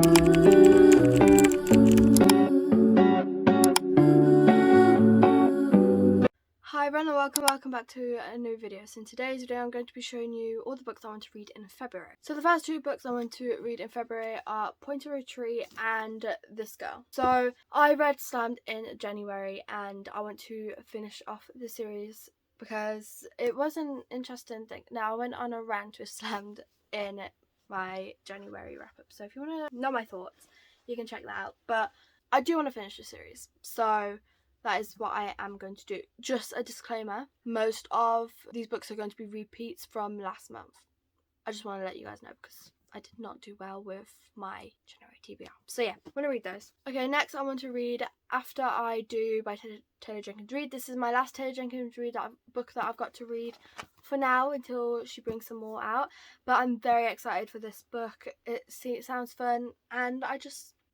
Hi everyone, and welcome back to a new video. So in today's video I'm going to be showing you all the books I want to read in February. So the first two books I want to read in February are Pointer Retreat and This Girl. So I read Slammed in January and I want to finish off the series because it was an interesting thing. Now I went on a rant with Slammed in my January wrap up, so if you want to know my thoughts you can check that out, but I do want to finish the series, so that is what I am going to do. Just a disclaimer, most of these books are going to be repeats from last month. I just want to let you guys know because I did not do well with my January TBR. So yeah, I'm going to read those. Okay, next I want to read After I Do by Taylor Jenkins Reid. This is my last Taylor Jenkins Reid book that I've got to read for now until she brings some more out. But I'm very excited for this book. It sounds fun and I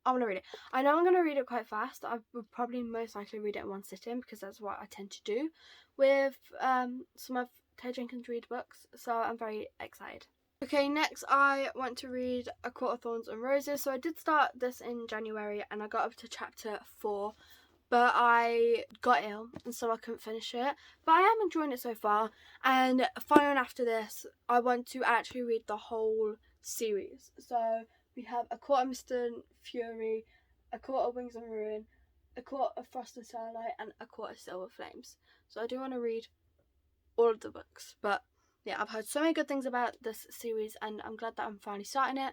want to read it. I know I'm going to read it quite fast. I would probably most likely read it in one sitting because that's what I tend to do with some of Taylor Jenkins Reid books. So I'm very excited. Okay, next I want to read A Court of Thorns and Roses. So I did start this in January and I got up to chapter 4. But I got ill and so I couldn't finish it. But I am enjoying it so far. And following after this, I want to actually read the whole series. So we have A Court of Mist and Fury, A Court of Wings and Ruin, A Court of Frost and Starlight, and A Court of Silver Flames. So I do want to read all of the books. But yeah, I've heard so many good things about this series and I'm glad that I'm finally starting it.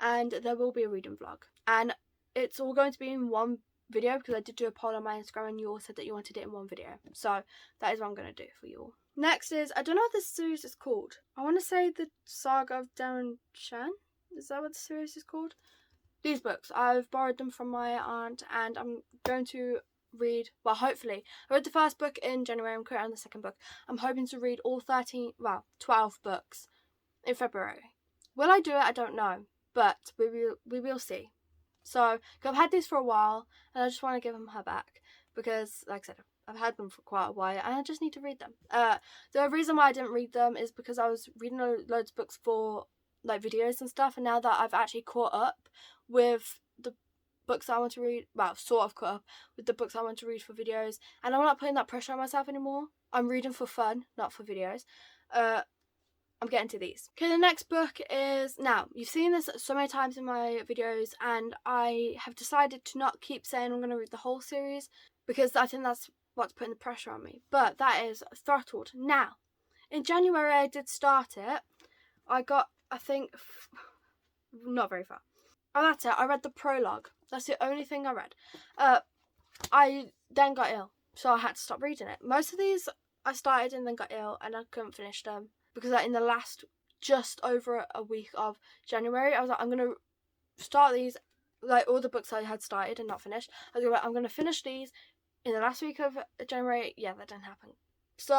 And there will be a reading vlog. And it's all going to be in one video because I did do a poll on my Instagram and you all said that you wanted it in one video. So that is what I'm going to do for you all. Next is, I don't know what this series is called. I want to say The Saga of Darren Shan. Is that what the series is called? These books, I've borrowed them from my aunt and I'm going to read, well hopefully, I read the first book in January, I'm currently on the second book. I'm hoping to read all 12 books in February. Will I do it? I don't know, but we will see. So, I've had these for a while and I just want to give them her back because, like I said, I've had them for quite a while and I just need to read them. The reason why I didn't read them is because I was reading loads of books for like videos and stuff, and now that I've actually caught up with the books I want to read, well, sort of caught up with the books I want to read for videos, and I'm not putting that pressure on myself anymore. I'm reading for fun, not for videos. I'm getting to these. Okay, the next book is, now you've seen this so many times in my videos and I have decided to not keep saying I'm going to read the whole series because I think that's what's putting the pressure on me, but that is Throttled. Now in January I did start it. I got, I think, not very far. Oh, that's it. I read the prologue. That's the only thing I read. I then got ill, so I had to stop reading it. Most of these I started and then got ill, and I couldn't finish them because in the last just over a week of January, I was like, I'm gonna start these, like all the books I had started and not finished. I was like, I'm gonna finish these in the last week of January. Yeah, that didn't happen. So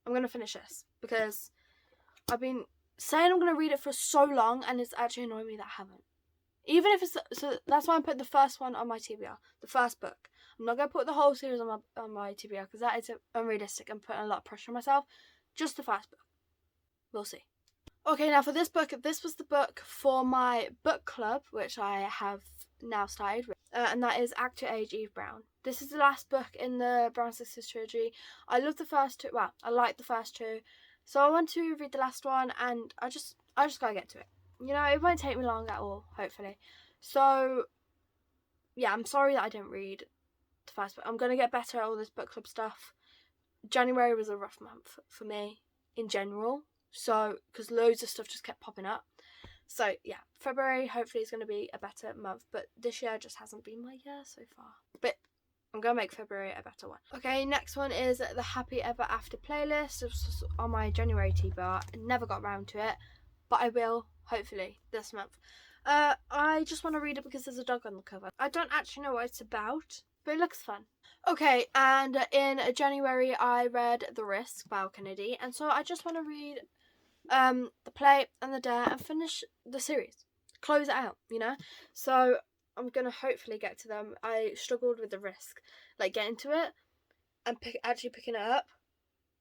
I'm gonna finish this because I've been saying I'm going to read it for so long and it's actually annoying me that I haven't. Even if it's, so that's why I'm putting the first one on my TBR, the first book. I'm not going to put the whole series on my TBR because that is unrealistic and putting a lot of pressure on myself. Just the first book. We'll see. Okay, now for this book, this was the book for my book club, which I have now started with, and that is Act to Age Eve Brown. This is the last book in the Brown Sisters trilogy. I love the first two, well, I like the first two. So I want to read the last one and I just gotta get to it. You know, it won't take me long at all, hopefully. So, yeah, I'm sorry that I didn't read the first book. I'm gonna get better at all this book club stuff. January was a rough month for me in general. So, because loads of stuff just kept popping up. So, yeah, February hopefully is gonna be a better month. But this year just hasn't been my year so far. But I'm going to make February a better one. Okay, next one is the Happy Ever After playlist. It was on my January TBR. I never got around to it, but I will, hopefully, this month. I just want to read it because there's a dog on the cover. I don't actually know what it's about, but it looks fun. Okay, and in January I read The Risk by Al Kennedy, and so I just want to read The Play and The Dare and finish the series. Close it out, you know? So I'm going to hopefully get to them. I struggled with The Risk, like getting to it and actually picking it up.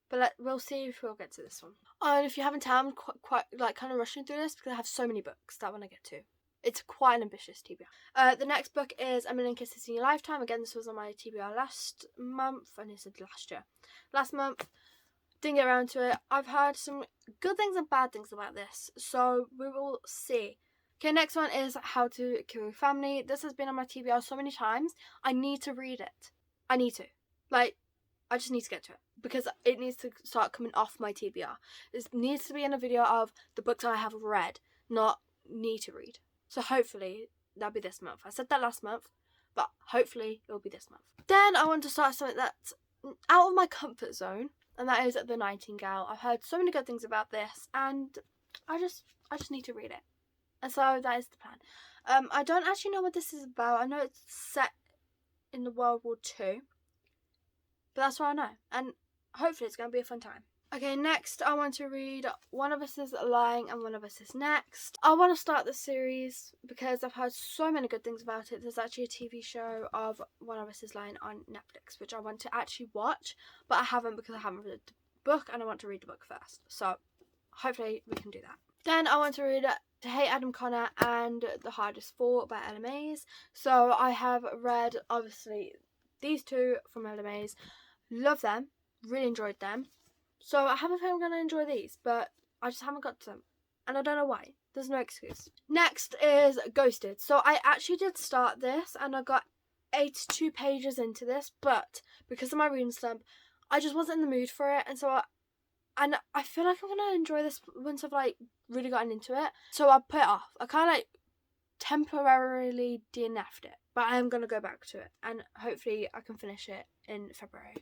But we'll see if we'll get to this one. Oh, and if you haven't tell, I'm quite like kind of rushing through this because I have so many books that I want to get to. It's quite an ambitious TBR. The next book is A Million Kisses in Your Lifetime. Again, this was on my TBR last month, and it said last year. Last month, didn't get around to it. I've heard some good things and bad things about this, so we will see. Okay, next one is How to Kill Your Family. This has been on my TBR so many times. I need to read it. I need to. Like, I just need to get to it because it needs to start coming off my TBR. This needs to be in a video of the books I have read, not need to read. So hopefully that'll be this month. I said that last month, but hopefully it'll be this month. Then I want to start something that's out of my comfort zone, and that is The Nightingale. I've heard so many good things about this, and I just need to read it. And so that is the plan. I don't actually know what this is about. I know it's set in the World War II, but that's what I know, and hopefully it's going to be a fun time. Okay, next I want to read One of Us is Lying and One of Us is Next. I want to start this series because I've heard so many good things about it. There's actually a TV show of One of Us is Lying on Netflix, which I want to actually watch, but I haven't because I haven't read the book and I want to read the book first. So hopefully we can do that. Then I want to read To Hate Adam Connor and The Hardest Fall by Ella Mays. So I have read, obviously, these two from Ella Mays. Love them. Really enjoyed them. So I have a feeling I'm going to enjoy these, but I just haven't got to them. And I don't know why. There's no excuse. Next is Ghosted. So I actually did start this and I got 82 pages into this, but because of my reading slump, I just wasn't in the mood for it. And so I feel like I'm going to enjoy this once I've like really gotten into it. So I put it off. I kind of like temporarily DNF'd it, but I am going to go back to it and hopefully I can finish it in February.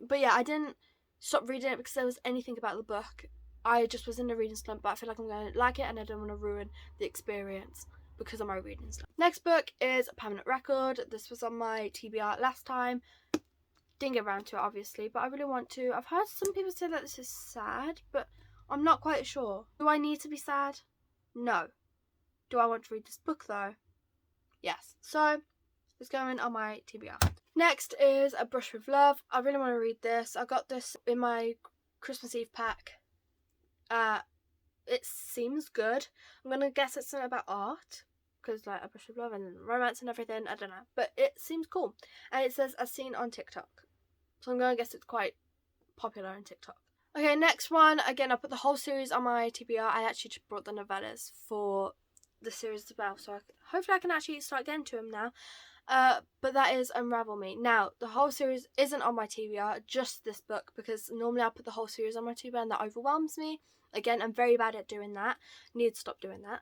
But yeah, I didn't stop reading it because there was anything about the book. I just was in a reading slump, but I feel like I'm going to like it and I don't want to ruin the experience because of my reading slump. Next book is Permanent Record. This was on my TBR last time. Didn't get around to it obviously, but I really want to. I've heard some people say that this is sad, but I'm not quite sure. Do I need to be sad? No. Do I want to read this book though? Yes. So it's going on my TBR. Next is A Brush with Love. I really want to read this. I got this in my Christmas Eve pack. It seems good. I'm going to guess it's something about art. Because like A Brush with Love and romance and everything. I don't know. But it seems cool. And it says as seen on TikTok. So I'm going to guess it's quite popular on TikTok. Okay, next one. Again, I put the whole series on my TBR. I actually just brought the novellas for the series as well. So hopefully I can actually start getting to them now. But that is Unravel Me. Now, the whole series isn't on my TBR, just this book, because normally I put the whole series on my TBR and that overwhelms me. Again, I'm very bad at doing that. Need to stop doing that.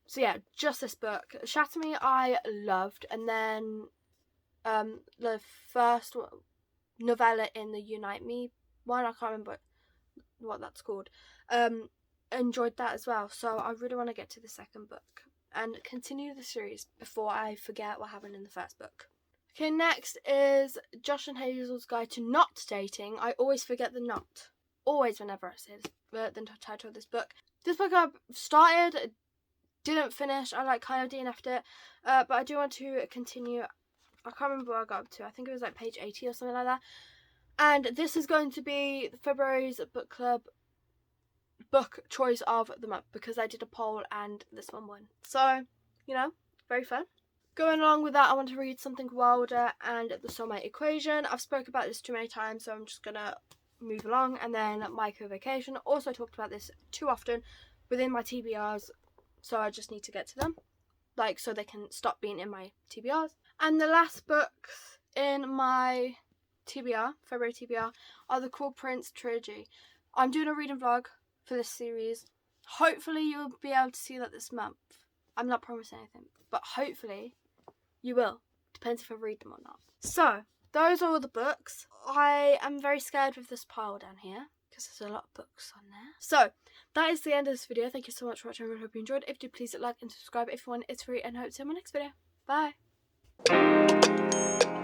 So yeah, just this book. Shatter Me I loved, and then the first novella in the Unite Me one, I can't remember what that's called, enjoyed that as well. So I really want to get to the second book and continue the series before I forget what happened in the first book. Okay, next is Josh and Hazel's Guide to Not Dating. I always forget the not. Always whenever I say the title of this book. This book I started, didn't finish. I like kind of DNF'd it. But I do want to continue. I can't remember what I got up to. I think it was like page 80 or something like that. And this is going to be February's book club book choice of the month because I did a poll and this one won. So, you know, very fun. Going along with that, I want to read Something Wilder and The Soulmate Equation. I've spoken about this too many times, so I'm just going to move along. And then My Co-Vacation. Also talked about this too often within my TBRs, so I just need to get to them. Like, so they can stop being in my TBRs. And the last books in my TBR, February TBR, are the Cruel Prince trilogy. I'm doing a reading vlog for this series. Hopefully you'll be able to see that this month. I'm not promising anything, but hopefully you will. Depends if I read them or not. So, those are all the books. I am very scared with this pile down here because there's a lot of books on there. So, that is the end of this video. Thank you so much for watching. I really hope you enjoyed. If you do, please like and subscribe if you want. It's free, and I hope to see you in my next video. Bye.